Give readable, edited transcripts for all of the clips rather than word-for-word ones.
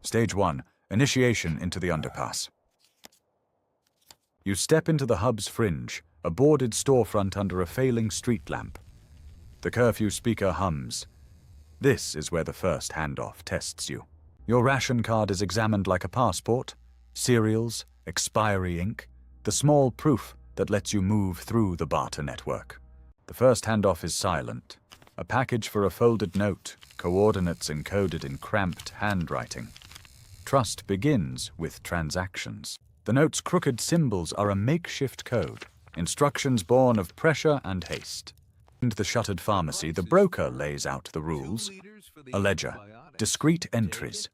Stage 1. Initiation into the Underpass. You step into the hub's fringe, a boarded storefront under a failing street lamp. The curfew speaker hums. This is where the first handoff tests you. Your ration card is examined like a passport, cereals, expiry ink, the small proof that lets you move through the Barter network. The first handoff is silent. A package for a folded note, coordinates encoded in cramped handwriting. Trust begins with transactions. The note's crooked symbols are a makeshift code, instructions born of pressure and haste. In the shuttered pharmacy, the broker lays out the rules. A ledger, discrete entries,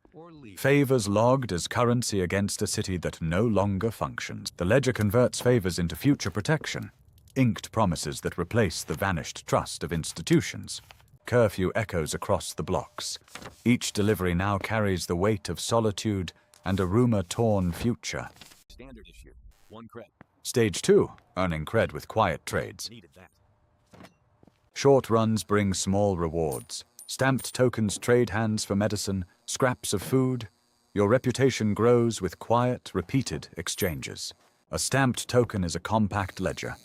favors logged as currency against a city that no longer functions. The ledger converts favors into future protection, inked promises that replace the vanished trust of institutions. Curfew echoes across the blocks. Each delivery now carries the weight of solitude and a rumor-torn future. Standard issue. 1 cred. Stage 2, earning cred with quiet trades. Needed that. Short runs bring small rewards. Stamped tokens trade hands for medicine, scraps of food. Your reputation grows with quiet, repeated exchanges. A stamped token is a compact ledger,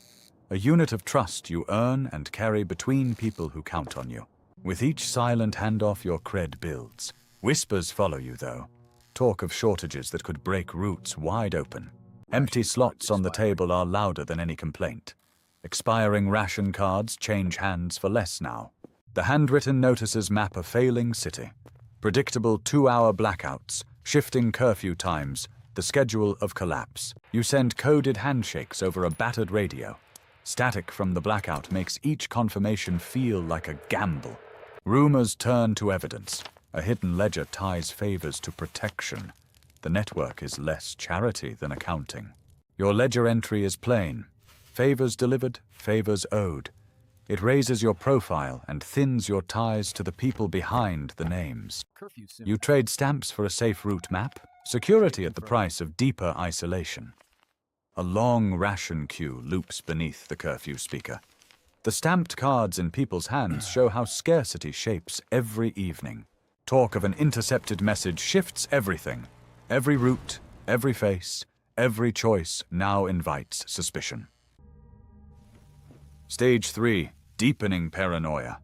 a unit of trust you earn and carry between people who count on you. With each silent handoff, your cred builds. Whispers follow you, though. Talk of shortages that could break routes wide open. Empty slots on the table are louder than any complaint. Expiring ration cards change hands for less now. The handwritten notices map a failing city. Predictable 2-hour blackouts, shifting curfew times, the schedule of collapse. You send coded handshakes over a battered radio. Static from the blackout makes each confirmation feel like a gamble. Rumors turn to evidence. A hidden ledger ties favors to protection. The network is less charity than accounting. Your ledger entry is plain. Favors delivered, favors owed. It raises your profile and thins your ties to the people behind the names. You trade stamps for a safe route map, security at the price of deeper isolation. A long ration queue loops beneath the curfew speaker. The stamped cards in people's hands show how scarcity shapes every evening. Talk of an intercepted message shifts everything. Every route, every face, every choice now invites suspicion. Stage 3. Deepening Paranoia.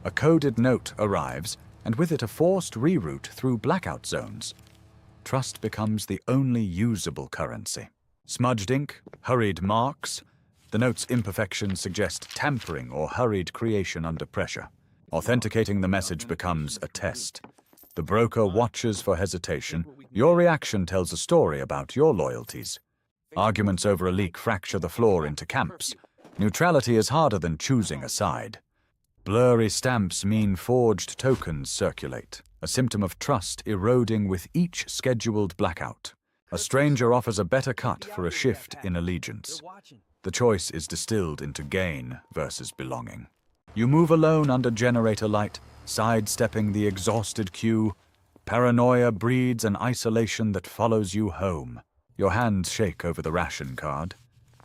A coded note arrives, and with it a forced reroute through blackout zones. Trust becomes the only usable currency. Smudged ink, hurried marks. The note's imperfections suggest tampering or hurried creation under pressure. Authenticating the message becomes a test. The broker watches for hesitation. Your reaction tells a story about your loyalties. Arguments over a leak fracture the floor into camps. Neutrality is harder than choosing a side. Blurry stamps mean forged tokens circulate, a symptom of trust eroding with each scheduled blackout. A stranger offers a better cut for a shift in allegiance. The choice is distilled into gain versus belonging. You move alone under generator light, sidestepping the exhausted queue. Paranoia breeds an isolation that follows you home. Your hands shake over the ration card.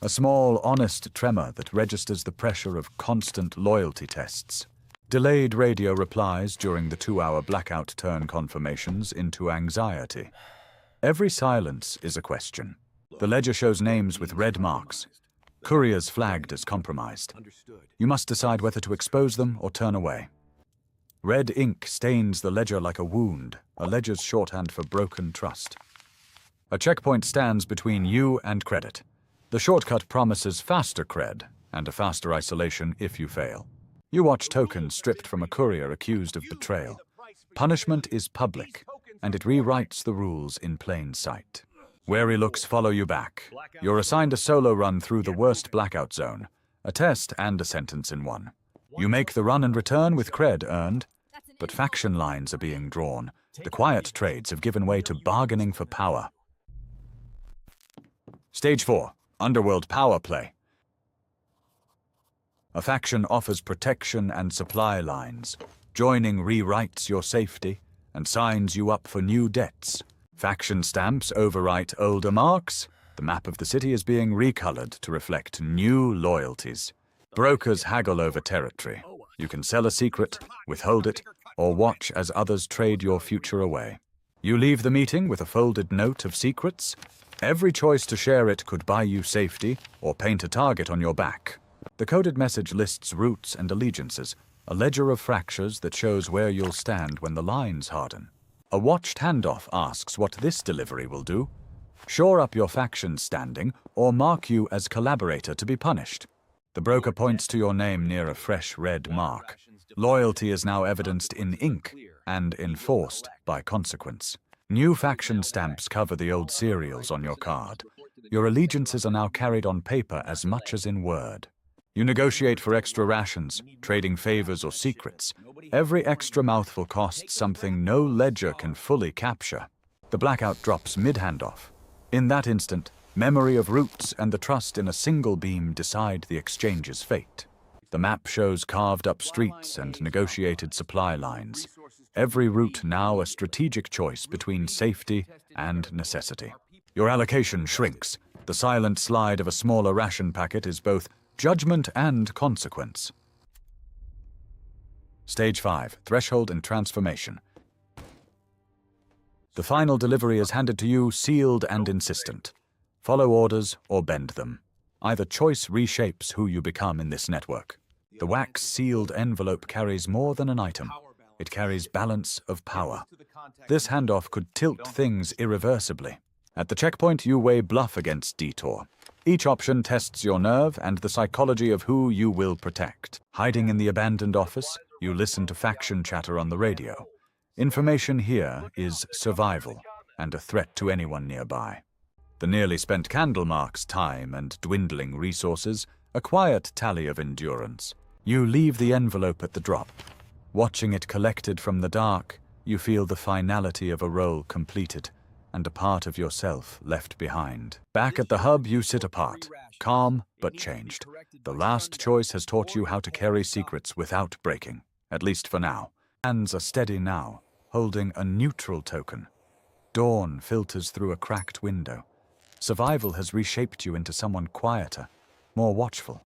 A small, honest tremor that registers the pressure of constant loyalty tests. Delayed radio replies during the 2-hour blackout turn confirmations into anxiety. Every silence is a question. The ledger shows names with red marks. Couriers flagged as compromised. You must decide whether to expose them or turn away. Red ink stains the ledger like a wound, a ledger's shorthand for broken trust. A checkpoint stands between you and credit. The shortcut promises faster cred and a faster isolation if you fail. You watch tokens stripped from a courier accused of betrayal. Punishment is public, and it rewrites the rules in plain sight. Wary looks follow you back. You're assigned a solo run through the worst blackout zone, a test and a sentence in one. You make the run and return with cred earned, but faction lines are being drawn. The quiet trades have given way to bargaining for power. Stage 4. Underworld Power play. A faction offers protection and supply lines. Joining rewrites your safety and signs you up for new debts. Faction stamps overwrite older marks. The map of the city is being recolored to reflect new loyalties. Brokers haggle over territory. You can sell a secret, withhold it, or watch as others trade your future away. You leave the meeting with a folded note of secrets. Every choice to share it could buy you safety or paint a target on your back. The coded message lists roots and allegiances, a ledger of fractures that shows where you'll stand when the lines harden. A watched handoff asks what this delivery will do: shore up your faction's standing or mark you as collaborator to be punished. The broker points to your name near a fresh red mark. Loyalty is now evidenced in ink and enforced by consequence. New faction stamps cover the old serials on your card. Your allegiances are now carried on paper as much as in word. You negotiate for extra rations, trading favors or secrets. Every extra mouthful costs something no ledger can fully capture. The blackout drops mid-handoff. In that instant, memory of roots and the trust in a single beam decide the exchange's fate. The map shows carved-up streets and negotiated supply lines. Every route now a strategic choice between safety and necessity. Your allocation shrinks. The silent slide of a smaller ration packet is both judgment and consequence. Stage 5, Threshold and Transformation. The final delivery is handed to you, sealed and insistent. Follow orders or bend them. Either choice reshapes who you become in this network. The wax-sealed envelope carries more than an item. It carries balance of power. This handoff could tilt things irreversibly. At the checkpoint, you weigh bluff against detour. Each option tests your nerve and the psychology of who you will protect. Hiding in the abandoned office, you listen to faction chatter on the radio. Information here is survival and a threat to anyone nearby. The nearly spent candle marks time and dwindling resources, a quiet tally of endurance. You leave the envelope at the drop. Watching it collected from the dark, you feel the finality of a role completed and a part of yourself left behind. Back at the hub, you sit apart, calm but changed. The last choice has taught you how to carry secrets without breaking, at least for now. Hands are steady now, holding a neutral token. Dawn filters through a cracked window. Survival has reshaped you into someone quieter, more watchful.